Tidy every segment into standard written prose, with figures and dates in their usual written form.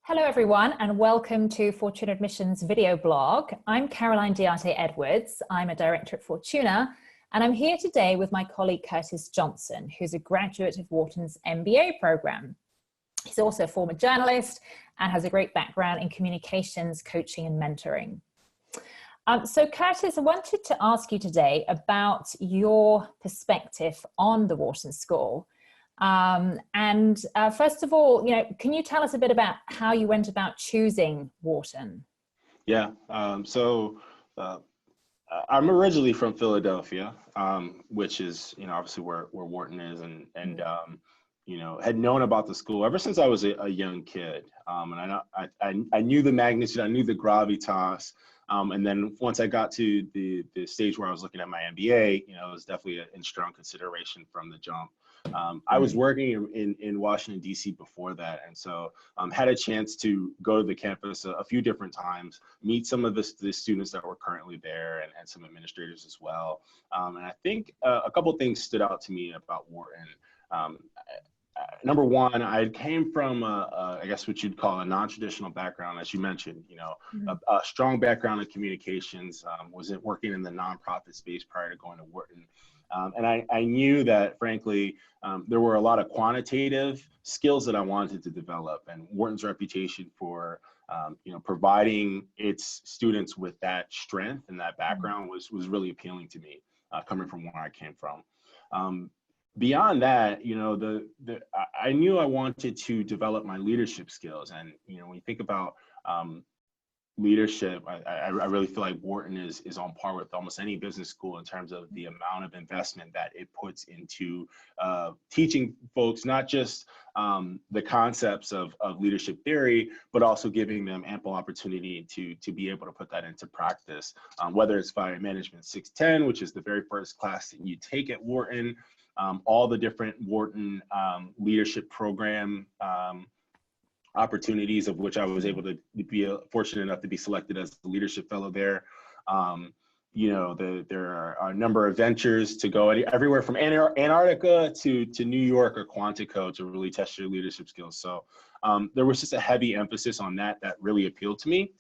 Hello everyone and welcome to Fortuna Admissions video blog. I'm Caroline Diarte Edwards. I'm a director at Fortuna and I'm here today with my colleague Curtis Johnson, who's a graduate of Wharton's MBA program. He's also a former journalist and has a great background in communications, coaching and mentoring. So Curtis, I wanted to ask you today about your perspective on the Wharton School. First of all, can you tell us a bit about how you went about choosing Wharton? Yeah, I'm originally from Philadelphia, which is, obviously where Wharton is, and had known about the school ever since I was a young kid. I knew the magnitude, I knew the gravitas. And then once I got to the stage where I was looking at my MBA, it was definitely in strong consideration from the jump. I was working in Washington, D.C. before that, and so had a chance to go to the campus a few different times, meet some of the students that were currently there and some administrators as well. And I think a couple of things stood out to me about Wharton. Number one, I came from, I guess what you'd call a non-traditional background, as you mentioned, a strong background in communications, was working in the nonprofit space prior to going to Wharton. And I knew that, frankly, there were a lot of quantitative skills that I wanted to develop, and Wharton's reputation for, providing its students with that strength and that background was really appealing to me, coming from where I came from. Beyond that, I knew I wanted to develop my leadership skills. And, when you think about leadership, I really feel like Wharton is on par with almost any business school in terms of the amount of investment that it puts into teaching folks, not just the concepts of leadership theory, but also giving them ample opportunity to be able to put that into practice, whether it's via Management 610, which is the very first class that you take at Wharton, all the different Wharton leadership program opportunities, of which I was able to be fortunate enough to be selected as the leadership fellow there. There are a number of ventures to go everywhere from Antarctica to New York or Quantico to really test your leadership skills. So there was just a heavy emphasis on that really appealed to me.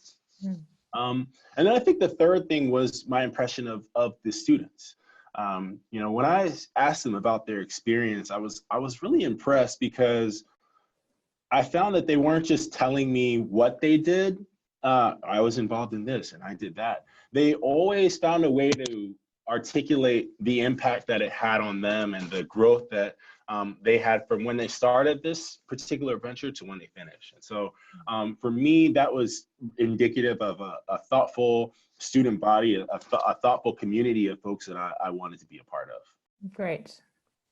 And then I think the third thing was my impression of the students. When I asked them about their experience, I was really impressed because I found that they weren't just telling me what they did. I was involved in this and I did that. They always found a way to articulate the impact that it had on them and the growth that they had from when they started this particular venture to when they finished. And so for me, that was indicative of a thoughtful student body, a thoughtful community of folks that I wanted to be a part of. Great.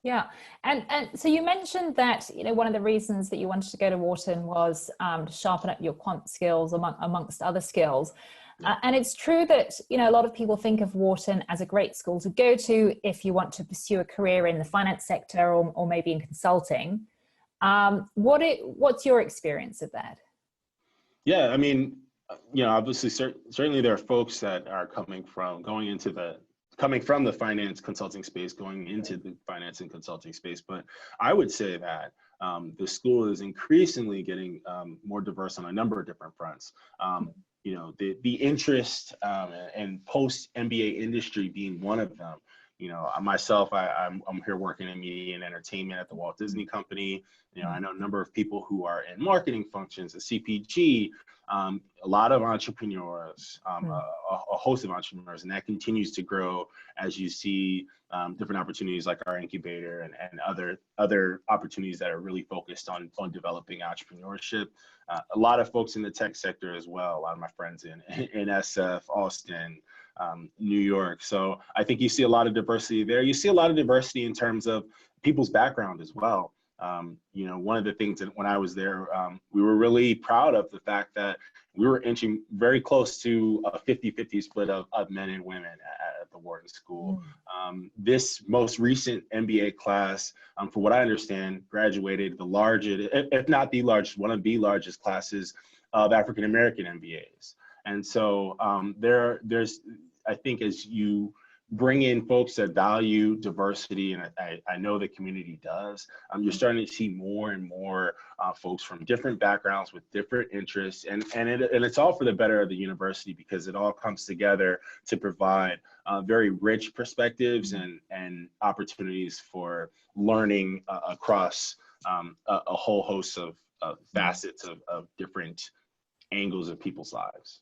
Yeah. And so you mentioned that, one of the reasons that you wanted to go to Wharton was to sharpen up your quant skills amongst other skills. And it's true that, a lot of people think of Wharton as a great school to go to if you want to pursue a career in the finance sector or maybe in consulting. What's your experience of that? Yeah, I mean, obviously, certainly there are folks that are coming from the finance consulting space, going into the finance and consulting space. But I would say that the school is increasingly getting more diverse on a number of different fronts. The interest and post-MBA industry being one of them. Myself, I'm here working in media and entertainment at the Walt Disney Company. I know a number of people who are in marketing functions, a CPG, a lot of entrepreneurs, a host of entrepreneurs, and that continues to grow as you see different opportunities like our incubator and other opportunities that are really focused on developing entrepreneurship. A lot of folks in the tech sector as well. A lot of my friends in SF, Austin, New York. So I think you see a lot of diversity there. You see a lot of diversity in terms of people's background as well. One of the things that when I was there, we were really proud of the fact that we were inching very close to a 50-50 split of men and women at the Wharton School. This most recent MBA class, for what I understand, graduated the largest, if not the largest, one of the largest classes of African-American MBAs. And so there's, I think, as you bring in folks that value diversity, and I know the community does. You're starting to see more and more folks from different backgrounds with different interests, and it's all for the better of the university, because it all comes together to provide very rich perspectives and opportunities for learning across a whole host of facets of different angles of people's lives.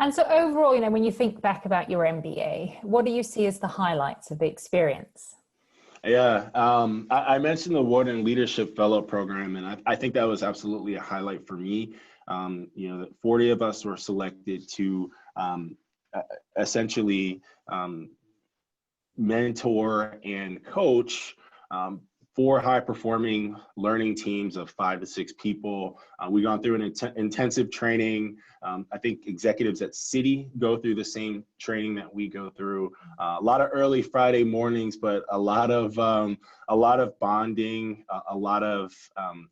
And so overall, you know, when you think back about your MBA, what do you see as the highlights of the experience? Yeah, I mentioned the Wharton Leadership Fellow Program, and I think that was absolutely a highlight for me. You know, 40 of us were selected to essentially mentor and coach 4 high-performing learning teams of 5 to 6 people. We've gone through an intensive training. I think executives at Citi go through the same training that we go through. A lot of early Friday mornings, but a lot of bonding, a lot of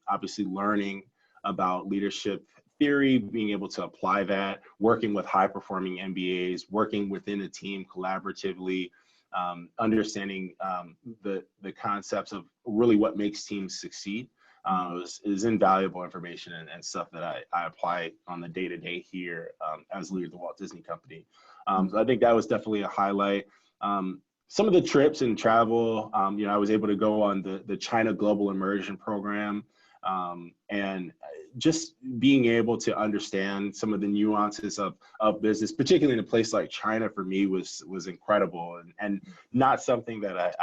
obviously learning about leadership theory, being able to apply that, working with high-performing MBAs, working within a team collaboratively. Understanding the concepts of really what makes teams succeed is invaluable information and stuff that I apply on the day-to-day here as leader of the Walt Disney Company. So I think that was definitely a highlight. Some of the trips and travel, you know, I was able to go on the China Global Immersion Program, and just being able to understand some of the nuances of business, particularly in a place like China, for me was incredible, and not something that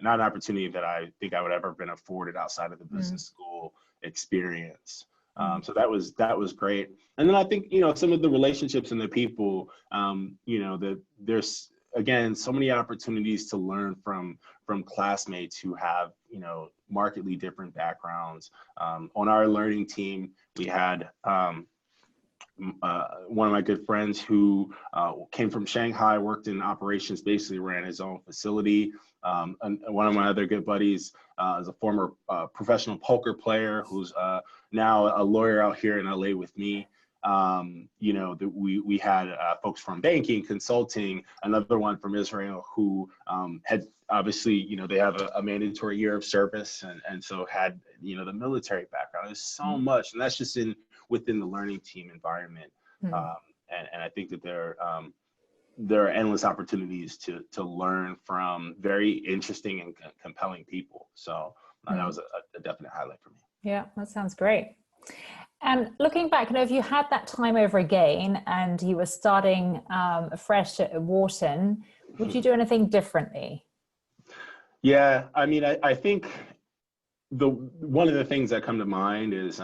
not an opportunity that I think I would ever have been afforded outside of the business school experience. So that was great. And then I think, you know, some of the relationships and the people, you know, there's, again, so many opportunities to learn from classmates who have, you know, markedly different backgrounds. On our learning team, we had one of my good friends who came from Shanghai, worked in operations, basically ran his own facility. And one of my other good buddies is a former professional poker player who's now a lawyer out here in LA with me. You know, we had folks from banking, consulting, another one from Israel who had obviously, you know, they have a mandatory year of service, and so had, you know, the military background. There's so much, and that's just within the learning team environment. And I think that there are endless opportunities to learn from very interesting and compelling people. So that was a definite highlight for me. Yeah, that sounds great. And looking back, you know, if you had that time over again and you were starting afresh at Wharton, would you do anything differently? Yeah, I mean, I think one of the things that come to mind is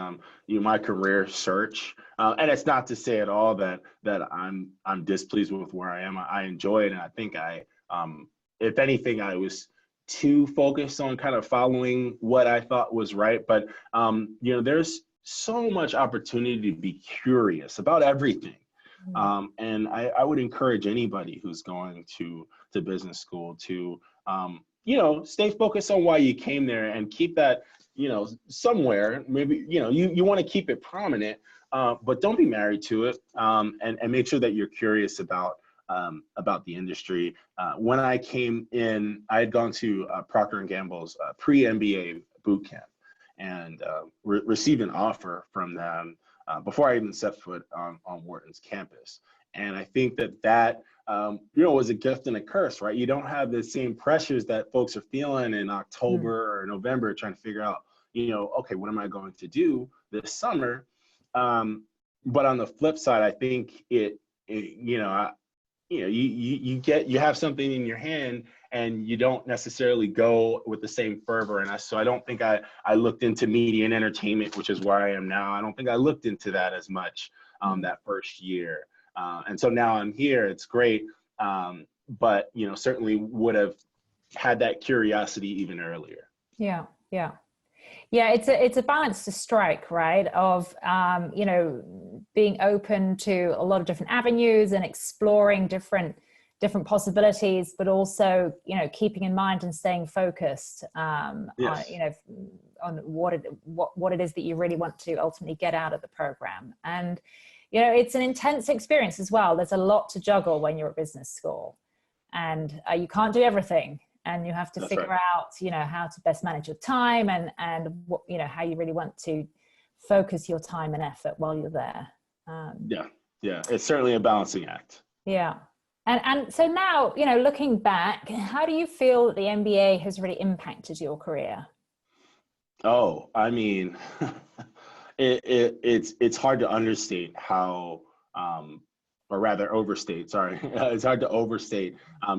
you know, my career search, and it's not to say at all that I'm displeased with where I am. I enjoy it, and I think if anything, I was too focused on kind of following what I thought was right. But you know, there's so much opportunity to be curious about everything. And I would encourage anybody who's going to business school to, you know, stay focused on why you came there and keep that, you know, somewhere. Maybe, you know, you want to keep it prominent, but don't be married to it, and make sure that you're curious about the industry. When I came in, I had gone to Procter & Gamble's pre-MBA boot camp, and received an offer from them before I even set foot on Wharton's campus. And I think that you know, was a gift and a curse, right? You don't have the same pressures that folks are feeling in October or November, trying to figure out, you know, okay, what am I going to do this summer? But on the flip side, I think you know, you have something in your hand, and you don't necessarily go with the same fervor. And so I don't think I looked into media and entertainment, which is where I am now. I don't think I looked into that as much that first year. And so now I'm here, it's great. But, you know, certainly would have had that curiosity even earlier. Yeah. It's a balance to strike, right? Of, you know, being open to a lot of different avenues and exploring different possibilities, but also, you know, keeping in mind and staying focused, on, you know, on what it is that you really want to ultimately get out of the program. And, you know, it's an intense experience as well. There's a lot to juggle when you're at business school, and you can't do everything, and you have to That's figure right. out, you know, how to best manage your time, and what, you know, how you really want to focus your time and effort while you're there. Yeah, yeah, it's certainly a balancing act. Yeah. And so now, you know, looking back, how do you feel that the MBA has really impacted your career? Oh, I mean, it's hard to understate how, or rather overstate. Sorry, it's hard to overstate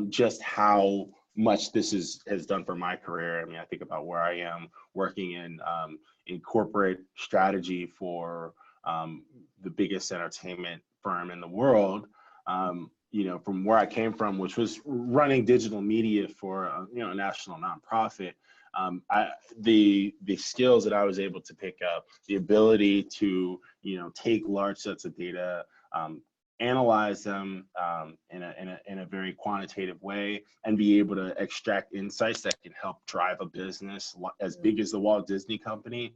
just how much this has done for my career. I mean, I think about where I am working in corporate strategy for the biggest entertainment firm in the world. You know, from where I came from, which was running digital media for you know, a national nonprofit. The skills that I was able to pick up, the ability to, you know, take large sets of data, analyze them in a very quantitative way, and be able to extract insights that can help drive a business as big as the Walt Disney Company,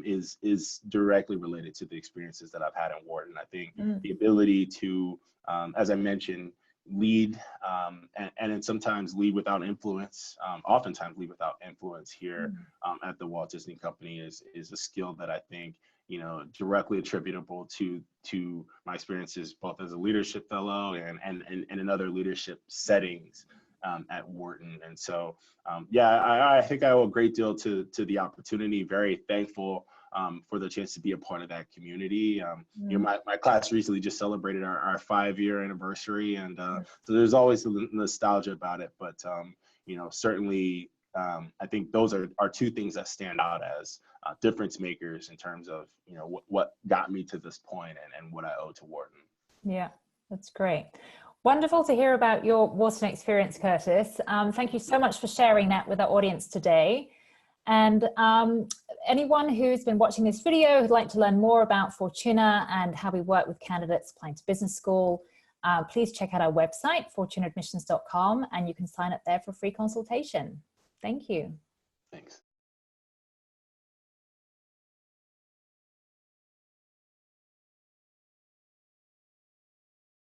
is directly related to the experiences that I've had in Wharton. I think the ability to, as I mentioned, lead and then sometimes lead without influence, oftentimes lead without influence here at the Walt Disney Company is a skill that I think, you know, directly attributable to my experiences both as a leadership fellow and in other leadership settings at Wharton. And so yeah, I think I owe a great deal to the opportunity. Very thankful for the chance to be a part of that community. You know, my class recently just celebrated our 5-year anniversary, and so there's always the nostalgia about it. But you know, certainly, I think those are two things that stand out as difference makers in terms of, you know, what got me to this point and what I owe to Wharton. Yeah, that's great. Wonderful to hear about your Wharton experience, Curtis. Thank you so much for sharing that with our audience today. And anyone who's been watching this video who'd like to learn more about Fortuna and how we work with candidates applying to business school, please check out our website, fortunaadmissions.com, and you can sign up there for a free consultation. Thank you. Thanks.